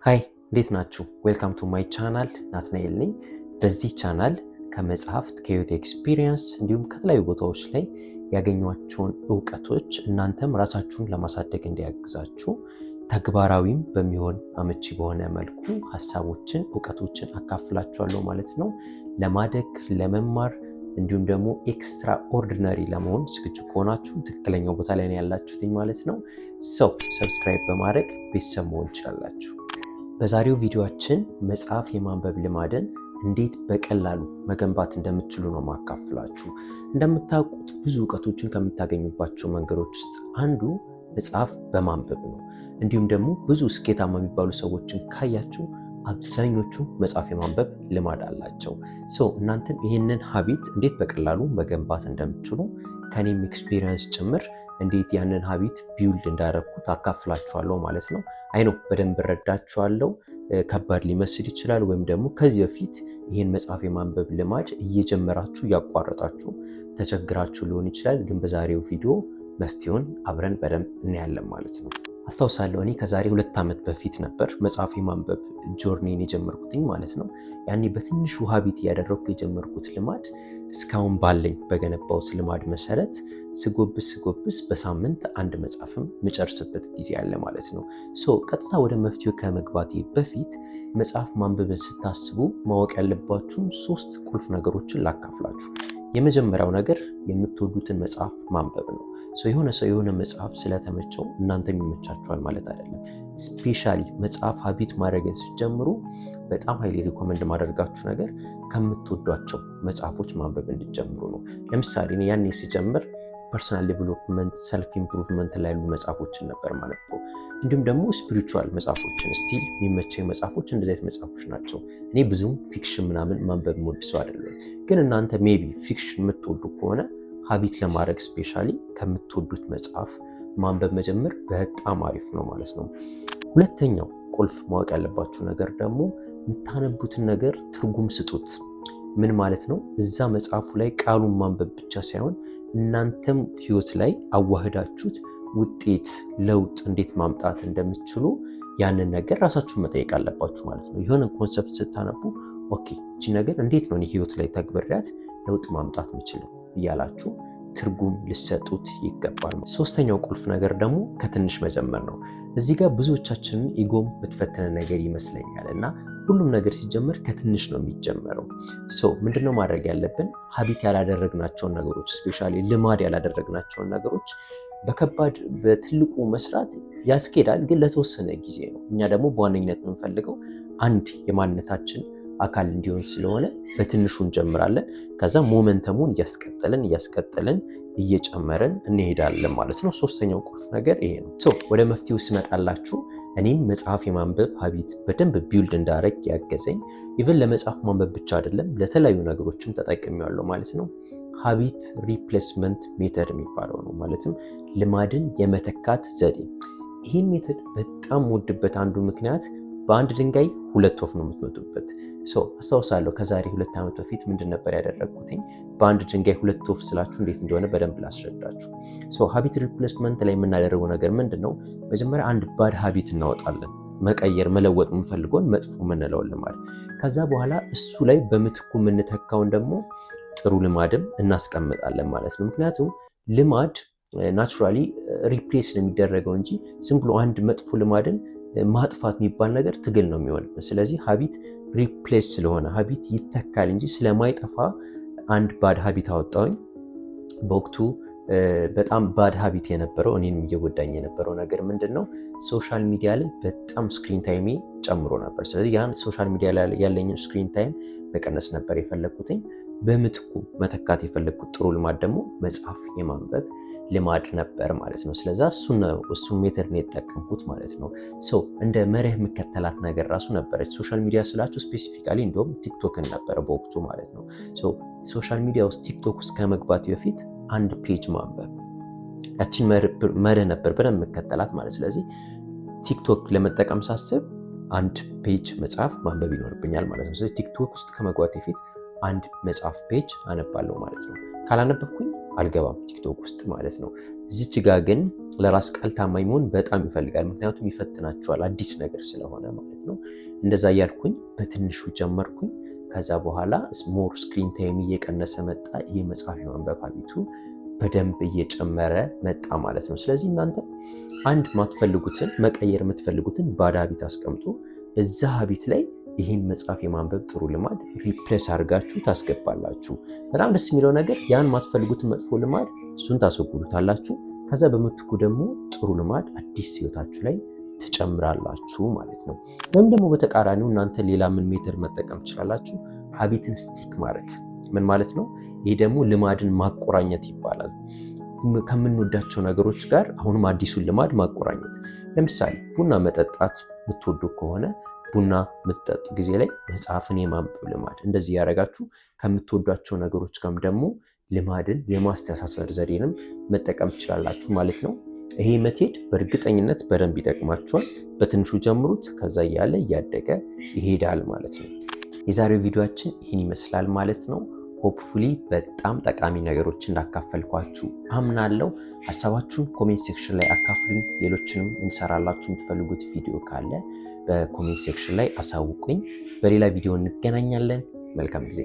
ሃይ እንዴት ናችሁ? ዌልካም ቱ ማይ ቻናል ናትናኤል ነኝ። በዚህ ቻናል ከመጽሐፍት ከህይወት ኤክስፒሪየንስ እንዲሁም ከተለያዩ ቦታዎች ላይ ያገኟቸውን እውቀቶች እናንተም ራሳችሁን ለማሳደግ እንዲያግዛችሁ ተግባራዊም በሚሆን አመቺ በሆነ መልኩ ሀሳቦችን እውቀቶችን አካፍላችኋለሁ ማለት ነው። ለማደግ ለመማር እንዲሁም ደግሞ ኤክስትራ ኦርዲነሪ ለመሆን ዝግጁ ከሆናችሁ ትክክለኛው ቦታ ላይ ያላችሁት ማለት ነው። ሰብስክራይብ በማድረግ ቤተሰብ መሆን ትችላላችሁ። በዛሬው ቪዲዮአችን መጽሐፍ የማንበብ ልማድን እንዴት በቀላሉ መገንባት እንደምትችሉ ነው ማካፍላችሁ። እንደምታውቁት ብዙ እውቀቶችን ከምታገኙባቸው መንገዶች ውስጥ አንዱ መጽሐፍ በማንበብ ነው። እንዲሁም ደግሞ ብዙ ስኬታማ የሚባሉ ሰዎችን ካያችሁ አብዛኞቹ መጽሐፍ የማንበብ ልማድ አላቸው። እናንተም ይህንን ሀቢት እንዴት በቀላሉ መገንባት እንደምትችሉ ከኔም ኤክስፒሪየንስ ጭምር እንዴት ያንን ሀቢት ቢውልድ እንዳደረኩት አካፍላችኋለሁ ማለት ነው። አይኖ በደንብ ረዳችኋለሁ። ከባድ ሊመስል ይችላል፣ ወይም ደግሞ ከዚህ በፊት ይህን መጽሐፍ የማንበብ ልማድ እየጀመራችሁ እያቋረጣችሁ ተቸግራችሁ ሊሆን ይችላል። ግን በዛሬው ቪዲዮ መፍትሄውን አብረን በደንብ እናያለን ማለት ነው። አስታውሳለሁ እኔ ከዛሬ 2 ዓመት በፊት ነበር መጽሐፍ የማንበብ ጆርኒን የጀመርኩትኝ ማለት ነው። ያኔ በትንሹ ሀቢት እያደረግኩ የጀመርኩት ልማድ እስካሁን ባለኝ በገነባውት ልማድ መሰረት ስጎብስ በሳምንት አንድ መጽሐፍም የምጨርስበት ጊዜ አለ ማለት ነው። ቀጥታ ወደ መፍትሄው ከመግባቴ በፊት መጽሐፍ ማንበብን ስታስቡ ማወቅ ያለባችሁን 3 ቁልፍ ነገሮችን ላካፍላችሁ። የመጀመሪያው ነገር የምትወዱትን መጽሐፍ ማንበብ ነው። የሆነ ሰው የሆነ መጽሐፍ ስለተመቸው እናንተም ይመቻችኋል ማለት አይደለም። ስፔሻሊ መጽሐፍ ሀቢት ማድረግን ስትጀምሩ በጣም ሃይሊ ሪኮመንድ ማደርጋችሁ ነገር ከምትወዷቸው መጽሐፎች ማንበብ እንድትጀምሩ ነው። ለምሳሌ እኔ ያኔ ስጀምር ፐርሰናል ዴቨሎፕመንት፣ ሰልፍ ኢምፕሩቭመንት ላይ ያሉ መጽሐፎችን ነበር ማለት ነው። እንዲሁም ደግሞ ስፒሪቹዋል መጽሐፎችን ስቲል የሚመቸኝ መጽሐፎች እንደዚህ አይነት መጽሐፎች ናቸው። እኔ ብዙም ፊክሽን ምናምን ማንበብ የምወድ ሰው አይደለም። ግን እናንተ ሜቢ ፊክሽን የምትወዱ ከሆነ ሀቢት ለማድረግ ስፔሻሊ ከምትወዱት መጽሐፍ ማንበብ መጀመር በጣም አሪፍ ነው ማለት ነው። ሁለተኛው ቁልፍ ማወቅ ያለባችሁ ነገር ደግሞ የምታነቡትን ነገር ትርጉም ስጡት። ምን ማለት ነው? እዛ መጽሐፉ ላይ ቃሉን ማንበብ ብቻ ሳይሆን እናንተም ህይወት ላይ አዋህዳችሁት ውጤት ለውጥ እንዴት ማምጣት እንደምትችሉ ያንን ነገር ራሳችሁን መጠየቅ አለባችሁ ማለት ነው። የሆነ ኮንሰፕት ስታነቡ ኦኬ እቺ ነገር እንዴት ነው እኔ ህይወት ላይ ተግብሬያት ለውጥ ማምጣት የምችለው እያላችሁ ትርጉም ልሰጡት ይገባል። ሶስተኛው ቁልፍ ነገር ደግሞ ከትንሽ መጀመር ነው። እዚህ ጋር ብዙዎቻችንን ኢጎም በተፈተነ ነገር ይመስለኛል እና ሁሉም ነገር ሲጀመር ከትንሽ ነው የሚጀመረው። ምንድነው ማድረግ ያለብን? ሀቢት ያላደረግናቸውን ነገሮች ስፔሻሊ ልማድ ያላደረግናቸውን ነገሮች በከባድ በትልቁ መስራት ያስኬዳል፣ ግን ለተወሰነ ጊዜ ነው። እኛ ደግሞ በዋነኝነት የምንፈልገው አንድ የማንነታችን አካል እንዲሆን ስለሆነ በትንሹ እንጀምራለን። ከዛ ሞመንተሙን እያስቀጠልን እየጨመረን እንሄዳለን ማለት ነው። ሶስተኛው ቁልፍ ነገር ይሄ ነው። ወደ መፍትሄው ስመጣላችሁ እኔም መጽሐፍ የማንበብ ሀቢት በደንብ ቢውልድ እንዳረግ ያገዘኝ ኢቨን ለመጽሐፍ ማንበብ ብቻ አይደለም ለተለያዩ ነገሮችም ተጠቅሜያለሁ ማለት ነው። ሀቢት ሪፕሌስመንት ሜተድ የሚባለው ነው። ማለትም ልማድን የመተካት ዘዴ። ይህን ሜተድ በጣም ወድበት አንዱ ምክንያት በአንድ ድንጋይ 2 ወፍ ነው የምትመቱበት። አስታውሳለሁ ከዛሬ 2 ዓመት በፊት ምንድን ነበር ያደረግኩትኝ? በአንድ ድንጋይ 2 ወፍ ስላችሁ እንዴት እንደሆነ በደንብ ላስረዳችሁ። ሀቢት ሪፕሌስመንት ላይ የምናደርገው ነገር ምንድን ነው? መጀመሪያ አንድ ባድ ሀቢት እናወጣለን፣ መቀየር መለወጥ የምንፈልገውን መጥፎ የምንለውን ልማድ። ከዛ በኋላ እሱ ላይ በምትኩ የምንተካውን ደግሞ ጥሩ ልማድም እናስቀምጣለን ማለት ነው። ምክንያቱም ልማድ ናቹራሊ ሪፕሌስ ነው የሚደረገው እንጂ ዝም ብሎ አንድ መጥፎ ልማድን ማጥፋት የሚባል ነገር ትግል ነው የሚሆን። ስለዚህ ሀቢት ሪፕሌስ ስለሆነ ሀቢት ይተካል እንጂ ስለማይጠፋ አንድ ባድ ሀቢት አወጣሁኝ። በወቅቱ በጣም ባድ ሀቢት የነበረው እኔንም እየጎዳኝ የነበረው ነገር ምንድን ነው? ሶሻል ሚዲያ ላይ በጣም ስክሪን ታይሜ ጨምሮ ነበር። ስለዚህ ያን ሶሻል ሚዲያ ላይ ያለኝን ስክሪን ታይም መቀነስ ነበር የፈለግኩትኝ። በምትኩ መተካት የፈለግኩት ጥሩ ልማድ ደግሞ መጽሐፍ የማንበብ ልማድ ነበር ማለት ነው። ስለዛ እሱ ሜተድ ነው የተጠቀምኩት ማለት ነው። እንደ መርህ የምከተላት ነገር ራሱ ነበረች። ሶሻል ሚዲያ ስላችሁ ስፔሲፊካሊ እንደውም ቲክቶክን ነበረ በወቅቱ ማለት ነው። ሶሻል ሚዲያ ውስጥ ቲክቶክ ውስጥ ከመግባት በፊት አንድ ፔጅ ማንበብ፣ ያችን መርህ ነበር በደንብ የምከተላት ማለት። ስለዚህ ቲክቶክ ለመጠቀም ሳስብ አንድ ፔጅ መጽሐፍ ማንበብ ይኖርብኛል ማለት ነው። ስለዚህ ቲክቶክ ውስጥ ከመግባት በፊት አንድ መጽሐፍ ፔጅ አነባለሁ ማለት ነው። ካላነበብኩኝ አልገባም ቲክቶክ ውስጥ ማለት ነው። እዚች ጋር ግን ለራስ ቃል ታማኝ መሆን በጣም ይፈልጋል። ምክንያቱም ይፈትናችኋል አዲስ ነገር ስለሆነ ማለት ነው። እንደዛ እያልኩኝ በትንሹ ጀመርኩኝ። ከዛ በኋላ ሞር ስክሪን ታይም እየቀነሰ መጣ። ይሄ መጽሐፍ የማንበብ ሀቢቱ በደንብ እየጨመረ መጣ ማለት ነው። ስለዚህ እናንተ አንድ ማትፈልጉትን መቀየር የምትፈልጉትን ባድ ሀቢት አስቀምጡ። እዛ ሀቢት ላይ ይህን መጽሐፍ የማንበብ ጥሩ ልማድ ሪፕሌስ አድርጋችሁ ታስገባላችሁ። በጣም ደስ የሚለው ነገር ያን ማትፈልጉትን መጥፎ ልማድ እሱን ታስወግዱታላችሁ። ከዛ በምትኩ ደግሞ ጥሩ ልማድ አዲስ ህይወታችሁ ላይ ትጨምራላችሁ ማለት ነው። ወይም ደግሞ በተቃራኒው እናንተ ሌላ ምን ሜተድ መጠቀም ትችላላችሁ? ሀቢትን ስቲክ ማድረግ ምን ማለት ነው? ይህ ደግሞ ልማድን ማቆራኘት ይባላል። ከምንወዳቸው ነገሮች ጋር አሁንም አዲሱን ልማድ ማቆራኘት። ለምሳሌ ቡና መጠጣት የምትወዱ ከሆነ ቡና የምትጠጡ ጊዜ ላይ መጽሐፍን የማንበብ ልማድ እንደዚህ ያደረጋችሁ ከምትወዷቸው ነገሮች ጋርም ደግሞ ልማድን የማስተሳሰር ዘዴንም መጠቀም ትችላላችሁ ማለት ነው። ይሄ ሜተድ በእርግጠኝነት በደንብ ይጠቅማችኋል። በትንሹ ጀምሩት፣ ከዛ እያለ እያደገ ይሄዳል ማለት ነው። የዛሬው ቪዲዮአችን ይህን ይመስላል ማለት ነው። ሆፕፉሊ በጣም ጠቃሚ ነገሮች እንዳካፈልኳችሁ አምናለሁ። ሀሳባችሁን ኮሜንት ሴክሽን ላይ አካፍሉኝ። ሌሎችንም እንሰራላችሁ የምትፈልጉት ቪዲዮ ካለ በኮሜንት ሴክሽን ላይ አሳውቁኝ። በሌላ ቪዲዮ እንገናኛለን። መልካም ጊዜ